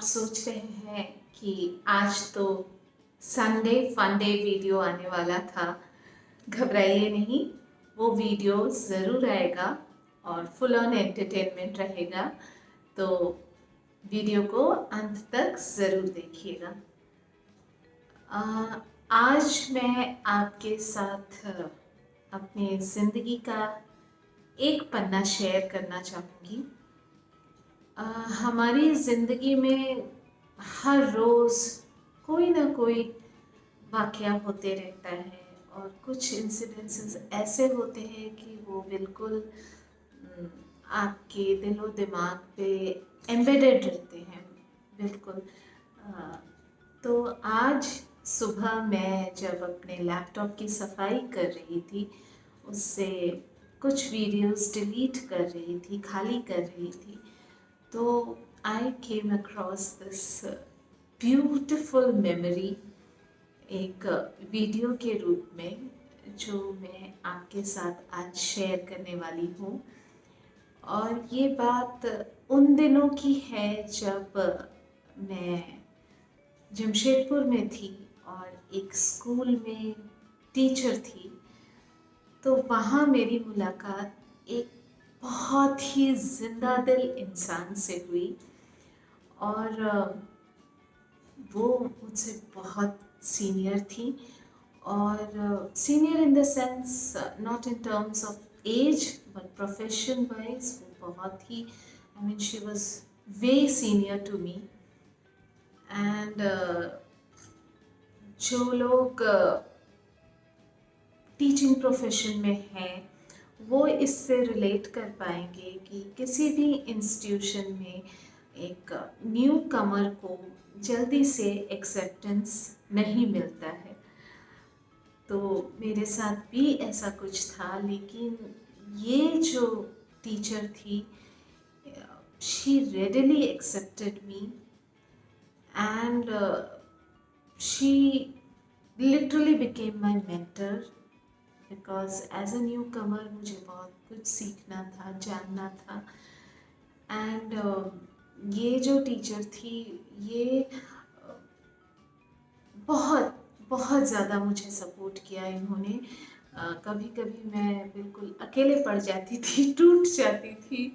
सोच रहे हैं कि आज तो संडे फन डे वीडियो आने वाला था। घबराइए नहीं, वो वीडियो ज़रूर आएगा और फुल ऑन एंटरटेनमेंट रहेगा। तो वीडियो को अंत तक ज़रूर देखिएगा। आज मैं आपके साथ अपनी ज़िंदगी का एक पन्ना शेयर करना चाहूँगी। हमारी ज़िंदगी में हर रोज़ कोई ना कोई वाक़या होते रहता है और कुछ इंसिडेंसेस ऐसे होते हैं कि वो बिल्कुल अम, आपके दिलो दिमाग पे एम्बेडेड रहते हैं बिल्कुल। अ, तो आज सुबह मैं जब अपने लैपटॉप की सफाई कर रही थी, उससे कुछ वीडियोस डिलीट कर रही थी, खाली कर रही थी, तो I came across this beautiful memory एक वीडियो के रूप में, जो मैं आपके साथ आज शेयर करने वाली हूँ। और ये बात उन दिनों की है जब मैं जमशेदपुर में थी और एक स्कूल में टीचर थी। तो वहाँ मेरी मुलाकात एक बहुत ही जिंदा दिल इंसान से हुई और वो मुझसे बहुत सीनियर थी। और senior in the sense not in terms of age but profession wise वो बहुत ही, I mean she was way senior to me. And जो लोग टीचिंग प्रोफेशन में हैं वो इससे रिलेट कर पाएंगे कि किसी भी इंस्टीट्यूशन में एक न्यू कमर को जल्दी से एक्सेप्टेंस नहीं मिलता है। तो मेरे साथ भी ऐसा कुछ था, लेकिन ये जो टीचर थी, she readily accepted me and she literally became my mentor. Because as a newcomer मुझे बहुत कुछ सीखना था, जानना था। एंड ये जो टीचर थी, ये बहुत बहुत ज़्यादा मुझे सपोर्ट किया इन्होंने। कभी कभी मैं बिल्कुल अकेले पड़ जाती थी, टूट जाती थी,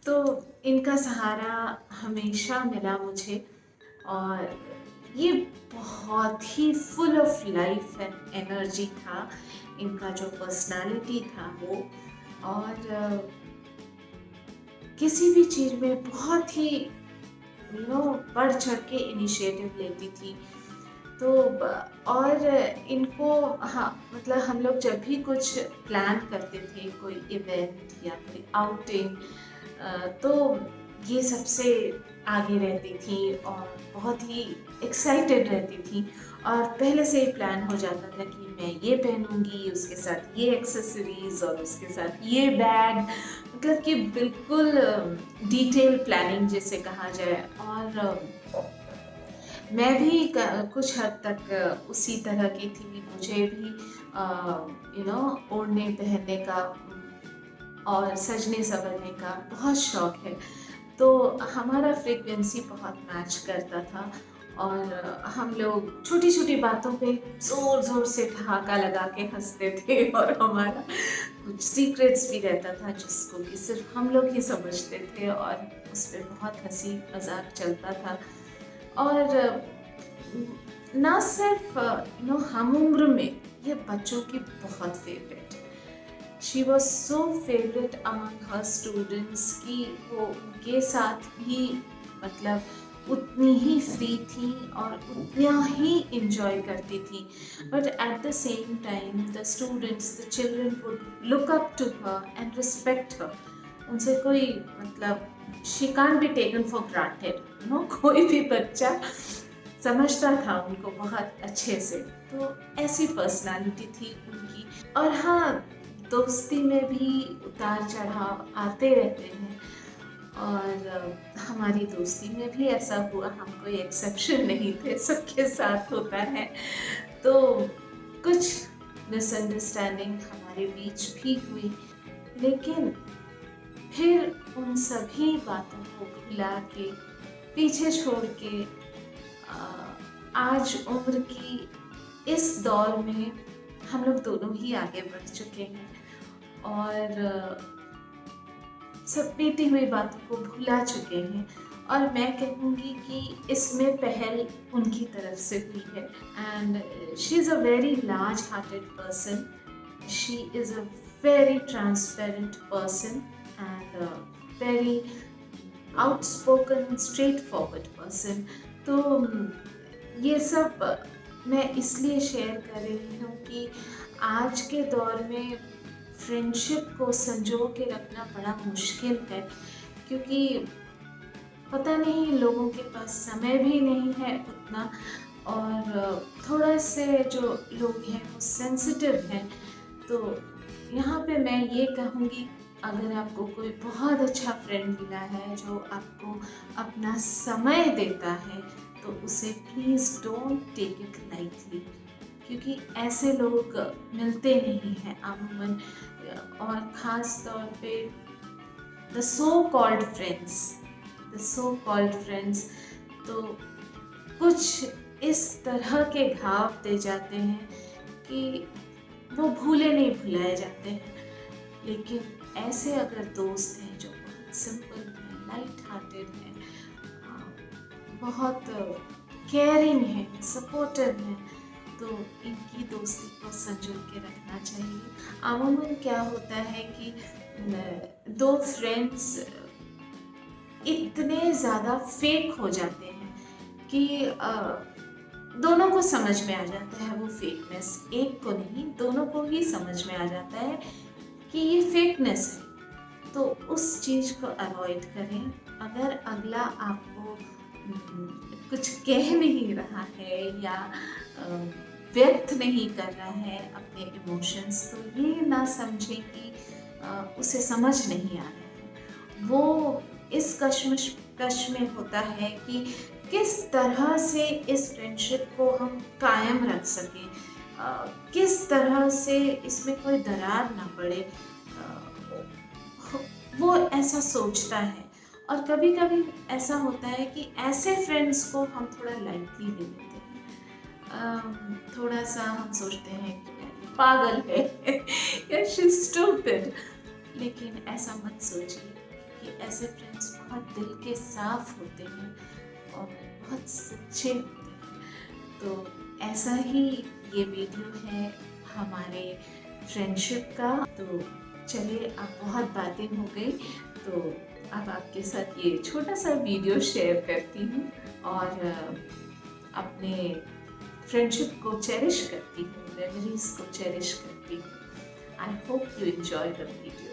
तो इनका सहारा हमेशा मिला मुझे। और ये बहुत ही full of life and energy था इनका, जो पर्सनालिटी था वो। और किसी भी चीज़ में बहुत ही बढ़ चढ़ के इनिशिएटिव लेती थी। तो और इनको, हाँ मतलब हम लोग जब भी कुछ प्लान करते थे, कोई इवेंट या कोई आउटिंग, तो ये सबसे आगे रहती थी और बहुत ही एक्साइटेड रहती थी। और पहले से ही प्लान हो जाता था कि मैं ये पहनूंगी, उसके साथ ये एक्सेसरीज और उसके साथ ये बैग, मतलब कि बिल्कुल डिटेल प्लानिंग जिसे कहा जाए। और मैं भी कुछ हद तक उसी तरह की थी। मुझे भी ओढ़ने पहनने का और सजने संवरने का बहुत शौक है। तो हमारा फ्रीक्वेंसी बहुत मैच करता था और हम लोग छोटी छोटी बातों पे ज़ोर ज़ोर से ठहाका लगा के हंसते थे। और हमारा कुछ सीक्रेट्स भी रहता था जिसको कि सिर्फ हम लोग ही समझते थे, और उस पर बहुत हंसी मजाक चलता था। और ना सिर्फ हम उम्र में, ये बच्चों की बहुत favourite. She was so favourite among her students की वो उनके साथ भी मतलब उतनी ही फ्री थी और उतना ही इंजॉय करती थी। But at the same time the students, the children would look up to her and respect her. उनसे कोई मतलब, she can't be taken for granted, कोई भी बच्चा समझता था उनको बहुत अच्छे से। तो ऐसी पर्सनालिटी थी उनकी। और हाँ, दोस्ती में भी उतार चढ़ाव आते रहते हैं और हमारी दोस्ती में भी ऐसा हुआ। हम कोई एक्सेप्शन नहीं थे, सबके साथ होता है। तो कुछ मिसअंडरस्टैंडिंग हमारे बीच भी हुई, लेकिन फिर उन सभी बातों को भुला के पीछे छोड़ के आज उम्र की इस दौर में हम लोग दोनों ही आगे बढ़ चुके हैं और सब बीती हुई बातों को भुला चुके हैं। और मैं कहूँगी कि इसमें पहल उनकी तरफ से हुई है। And she is a very large hearted person, she is a very transparent person and very outspoken straight forward person. तो ये सब मैं इसलिए शेयर कर रही हूँ कि आज के दौर में फ्रेंडशिप को संजो के रखना बड़ा मुश्किल है, क्योंकि पता नहीं लोगों के पास समय भी नहीं है उतना, और थोड़ा से जो लोग हैं वो सेंसिटिव हैं। तो यहाँ पे मैं ये कहूँगी, अगर आपको कोई बहुत अच्छा फ्रेंड मिला है जो आपको अपना समय देता है, तो उसे please don't take it lightly, क्योंकि ऐसे लोग मिलते नहीं हैं अमूमन। और ख़ास तौर पे द सो कॉल्ड फ्रेंड्स तो कुछ इस तरह के घाव दे जाते हैं कि वो भूले नहीं भुलाए जाते हैं। लेकिन ऐसे अगर दोस्त हैं जो बहुत सिंपल हैं, लाइट हार्टेड हैं, बहुत केयरिंग हैं, सपोर्टिव हैं, तो इनकी दोस्ती को संजो के रखना चाहिए। अमूमन क्या होता है कि दो फ्रेंड्स इतने ज़्यादा फेक हो जाते हैं कि दोनों को समझ में आ जाता है वो फेकनेस, एक को नहीं दोनों को ही समझ में आ जाता है कि ये फेकनेस है। तो उस चीज़ को अवॉइड करें। अगर अगला आपको कुछ कह नहीं रहा है या व्यक्त नहीं कर रहा है अपने इमोशंस, तो ये ना समझें कि उसे समझ नहीं आ रहा है। वो इस कश्मकश में होता है कि किस तरह से इस फ्रेंडशिप को हम कायम रख सकें, किस तरह से इसमें कोई दरार ना पड़े, वो ऐसा सोचता है। और कभी कभी ऐसा होता है कि ऐसे फ्रेंड्स को हम थोड़ा लाइटली ले लेते हैं, थोड़ा सा हम सोचते हैं कि पागल है या शी स्टूपिड। लेकिन ऐसा मत सोचिए कि ऐसे फ्रेंड्स बहुत दिल के साफ होते हैं और बहुत सच्चे होते हैं। तो ऐसा ही ये वीडियो है हमारे फ्रेंडशिप का। तो चलिए, अब बहुत बातें हो गई, तो अब आपके साथ ये छोटा सा वीडियो शेयर करती हूँ और अपने फ्रेंडशिप को चेरिश करती हूँ, मेमोरीज को चेरिश करती हूँ। I hope you enjoy the video.